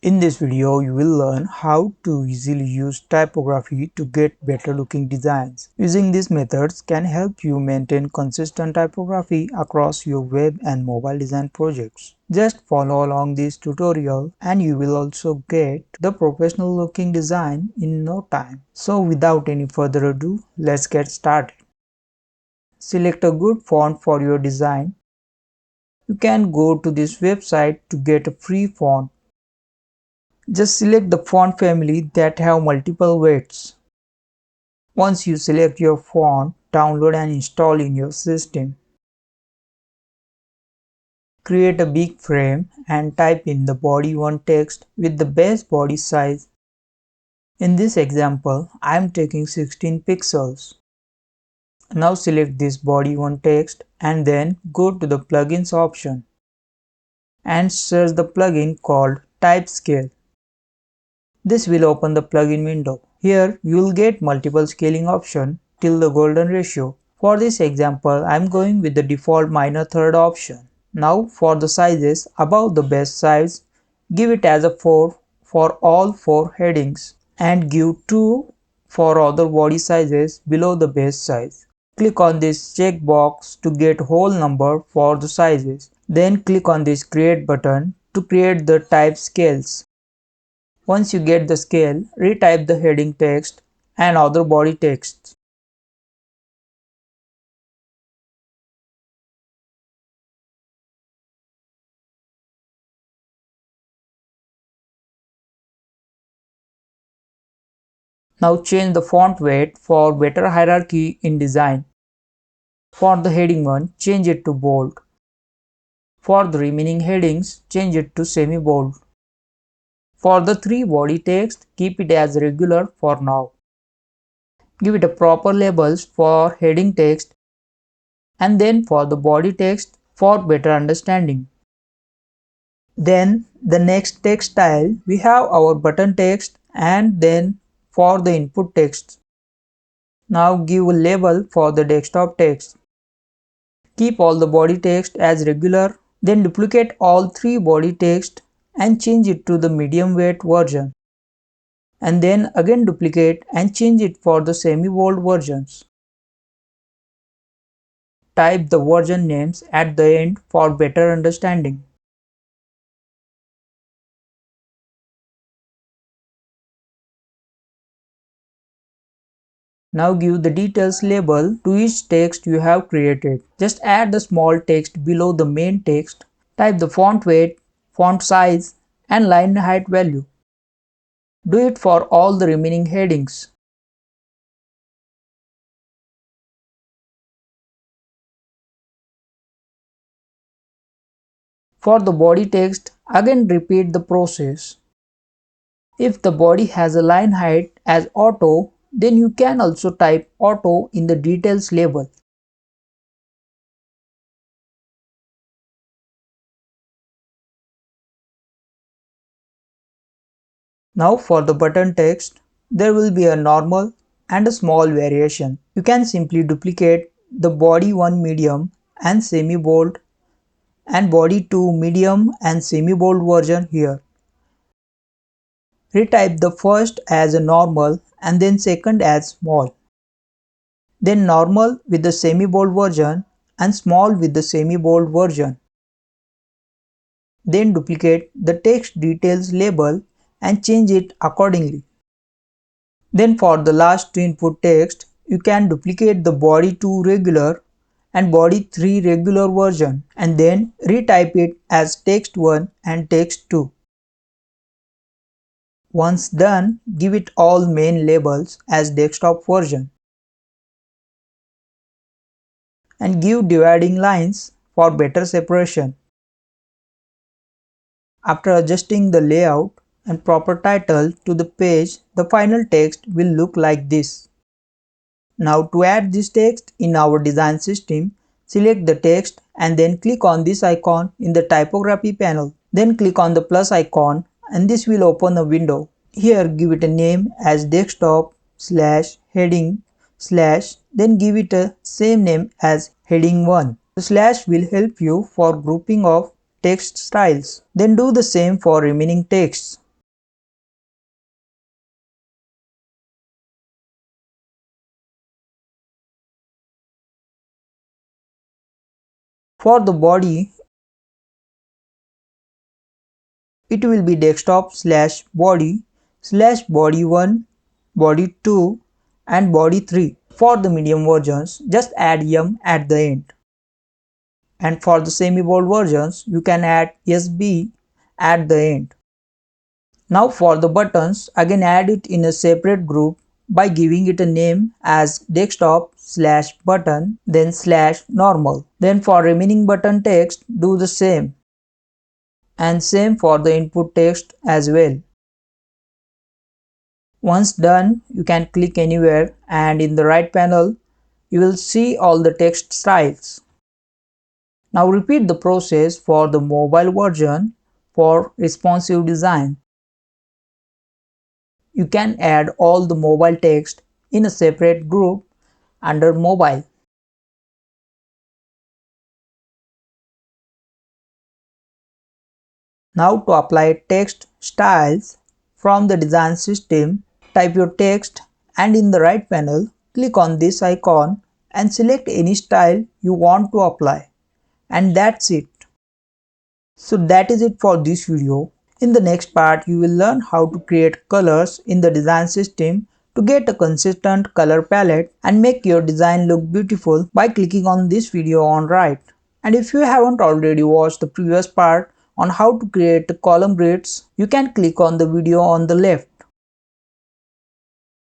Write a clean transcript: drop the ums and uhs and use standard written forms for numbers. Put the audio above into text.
In this video, you will learn how to easily use typography to get better looking designs. Using these methods can help you maintain consistent typography across your web and mobile design projects. Just follow along this tutorial and you will also get the professional looking design in no time. So without any further ado, let's get started. Select a good font for your design. You can go to this website to get a free font. Just select the font family that have multiple weights. Once you select your font, download and install in your system. Create a big frame and type in the body 1 text with the base body size. In this example, I am taking 16 pixels. Now select this body 1 text and then go to the plugins option and search the plugin called Type Scale. This will open the plugin window. Here you will get multiple scaling options till the golden ratio. For this example, I am going with the default minor third option. Now for the sizes above the base size, give it as a 4 for all 4 headings and give 2 for other body sizes below the base size. Click on this checkbox to get whole number for the sizes. Then click on this create button to create the type scales. Once you get the scale, retype the heading text and other body texts. Now change the font weight for better hierarchy in design. For the heading 1, change it to bold. For the remaining headings, change it to semi-bold. For the 3 body text, keep it as regular for now. Give it a proper labels for heading text and then for the body text for better understanding. Then the next text style, we have our button text and then for the input text. Now give a label for the desktop text. Keep all the body text as regular, then duplicate all 3 body text and change it to the medium weight version. And then again duplicate and change it for the semi-bold versions. Type the version names at the end for better understanding. Now give the details label to each text you have created. Just add the small text below the main text. Type the font weight, font size and line height value. Do it for all the remaining headings. For the body text, again repeat the process. If the body has a line height as auto, then you can also type auto in the details label. Now for the button text, there will be a normal and a small variation. You can simply duplicate the body 1 medium and semi-bold and body 2 medium and semi-bold version here. Retype the first as a normal and then second as small. Then normal with the semi-bold version and small with the semi-bold version. Then duplicate the text details label and change it accordingly. Then for the last 2 input text, you can duplicate the body 2 regular and body 3 regular version and then retype it as text 1 and text 2. Once done, give it all main labels as desktop version and give dividing lines for better separation. After adjusting the layout and proper title to the page, the final text will look like this. Now to add this text in our design system, select the text and then click on this icon in the typography panel. Then click on the plus icon and this will open a window. Here give it a name as desktop / heading / then give it a same name as heading 1. The slash will help you for grouping of text styles. Then do the same for remaining texts. For the body, it will be desktop slash body1, body2 and body3. For the medium versions, just add yum at the end. And for the semi-bold versions, you can add SB at the end. Now for the buttons, again add it in a separate group by giving it a name as desktop slash button then slash normal. Then for remaining button text, do the same. And same for the input text as well. Once done, you can click anywhere and in the right panel, you will see all the text styles. Now repeat the process for the mobile version for responsive design. You can add all the mobile text in a separate group under mobile. Now to apply text styles from the design system, type your text and in the right panel, click on this icon and select any style you want to apply. And that's it. So that is it for this video. In the next part, you will learn how to create colors in the design system to get a consistent color palette and make your design look beautiful by clicking on this video on right. And if you haven't already watched the previous part on how to create column grids, you can click on the video on the left.